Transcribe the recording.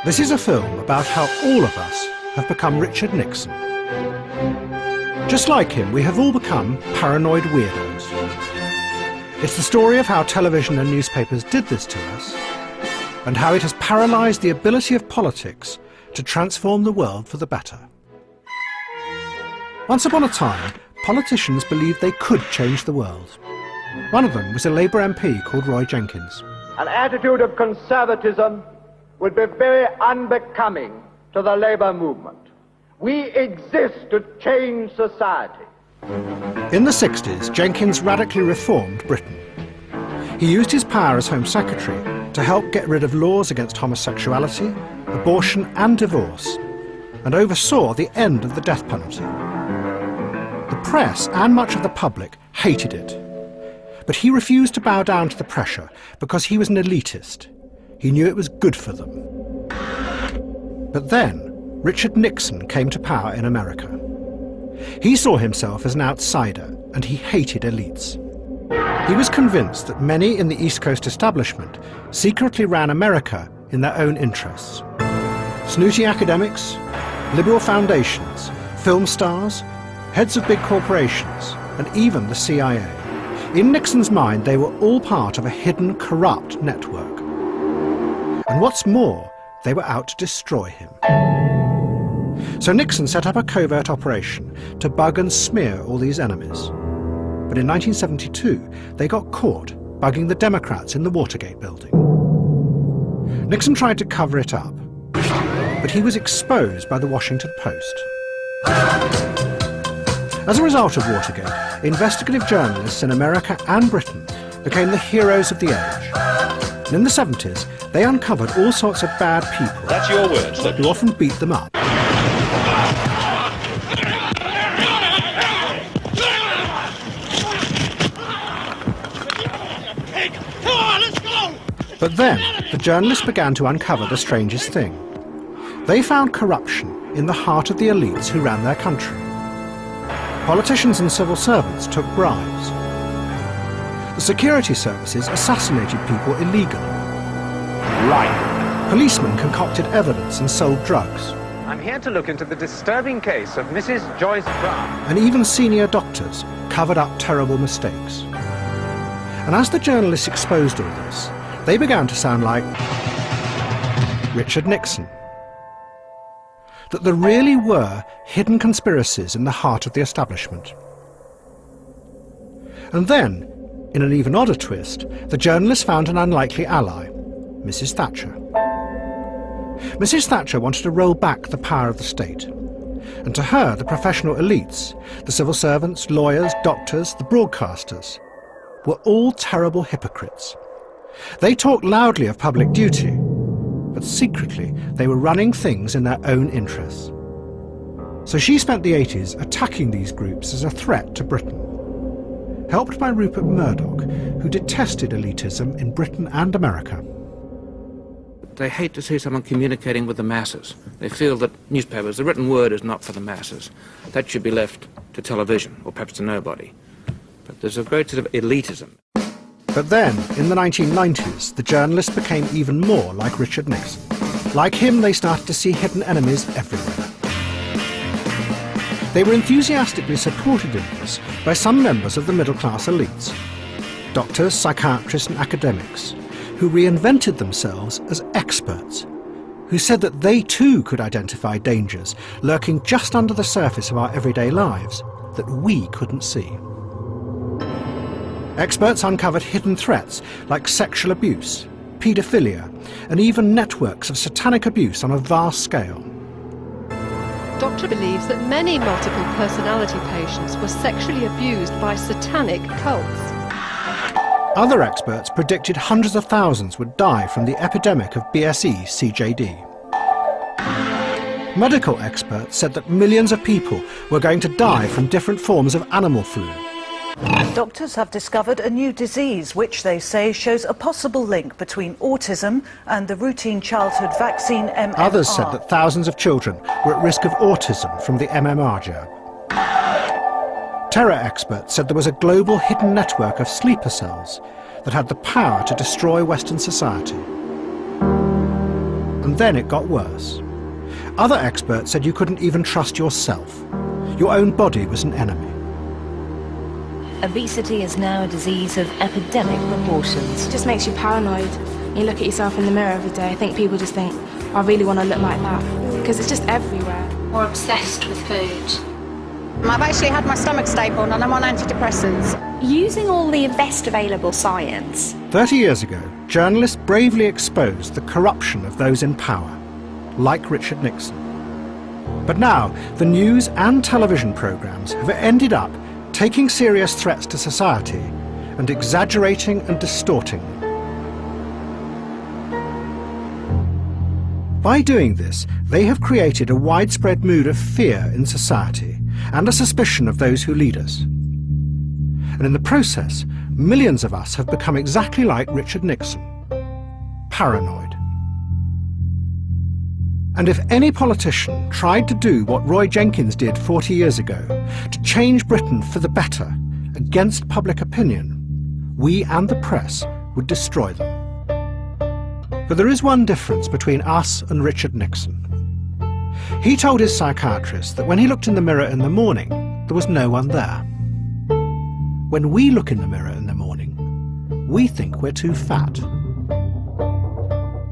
This is a film about how all of us have become Richard Nixon. Just like him, we have all become paranoid weirdos. It's the story of how television and newspapers did this to us, and how it has paralysed the ability of politics to transform the world for the better. Once upon a time, politicians believed they could change the world. One of them was a Labour MP called Roy Jenkins. An attitude of conservatism would be very unbecoming to the Labour movement. We exist to change society. In the 60s, Jenkins radically reformed Britain. He used his power as Home Secretary to help get rid of laws against homosexuality, abortion and divorce, and oversaw the end of the death penalty. The press and much of the public hated it, but he refused to bow down to the pressure because he was an elitist. He knew it was good for them. But then, Richard Nixon came to power in America. He saw himself as an outsider, and he hated elites. He was convinced that many in the East Coast establishment secretly ran America in their own interests. Snooty academics, liberal foundations, film stars, heads of big corporations, and even the CIA. In Nixon's mind, they were all part of a hidden, corrupt network. And what's more, they were out to destroy him. So Nixon set up a covert operation to bug and smear all these enemies. But in 1972, they got caught bugging the Democrats in the Watergate building. Nixon tried to cover it up, but he was exposed by the Washington Post. As a result of Watergate, investigative journalists in America and Britain became the heroes of the age. And in the 70s, they uncovered all sorts of bad people. That's your words, who often beat them up. But then, the journalists began to uncover the strangest thing. They found corruption in the heart of the elites who ran their country. Politicians and civil servants took bribes. The security services assassinated people illegally. Right. Policemen concocted evidence and sold drugs. I'm here to look into the disturbing case of Mrs. Joyce Brown. And even senior doctors covered up terrible mistakes. And as the journalists exposed all this, they began to sound like Richard Nixon. That there really were hidden conspiracies in the heart of the establishment. And then, in an even odder twist, the journalists found an unlikely ally, Mrs. Thatcher. Mrs. Thatcher wanted to roll back the power of the state. And to her, the professional elites, the civil servants, lawyers, doctors, the broadcasters, were all terrible hypocrites. They talked loudly of public duty, but secretly they were running things in their own interests. So she spent the 80s attacking these groups as a threat to Britain. Helped by Rupert Murdoch, who detested elitism in Britain and America. They hate to see someone communicating with the masses. They feel that newspapers, the written word, is not for the masses. That should be left to television, or perhaps to nobody. But there's a great sort of elitism. But then, in the 1990s, the journalists became even more like Richard Nixon. Like him, they started to see hidden enemies everywhere. They were enthusiastically supported in this by some members of the middle-class elites, doctors, psychiatrists and academics, who reinvented themselves as experts, who said that they too could identify dangers lurking just under the surface of our everyday lives that we couldn't see. Experts uncovered hidden threats like sexual abuse, paedophilia, and even networks of satanic abuse on a vast scale. Doctor believes that many multiple personality patients were sexually abused by satanic cults. Other experts predicted hundreds of thousands would die from the epidemic of BSE-CJD. Medical experts said that millions of people were going to die from different forms of animal flu. Doctors have discovered a new disease which they say shows a possible link between autism and the routine childhood vaccine MMR. Others said that thousands of children were at risk of autism from the MMR jab. Terror experts said there was a global hidden network of sleeper cells that had the power to destroy Western society. And and then it got worse. Other experts said you couldn't even trust yourself. Your own body was an enemy. Obesity is now a disease of epidemic proportions. It just makes you paranoid. You look at yourself in the mirror every day. I think people just think, I really want to look like that, because it's just everywhere. Or obsessed with food. I've actually had my stomach stapled and I'm on antidepressants. Using all the best available science. 30 years ago, journalists bravely exposed the corruption of those in power, like Richard Nixon. But now, the news and television programmes have ended up taking serious threats to society and exaggerating and distorting them. By doing this, they have created a widespread mood of fear in society and a suspicion of those who lead us. And in the process, millions of us have become exactly like Richard Nixon, paranoid. And if any politician tried to do what Roy Jenkins did 40 years ago, to change Britain for the better, against public opinion, we and the press would destroy them. But there is one difference between us and Richard Nixon. He told his psychiatrist that when he looked in the mirror in the morning, there was no one there. When we look in the mirror in the morning, we think we're too fat.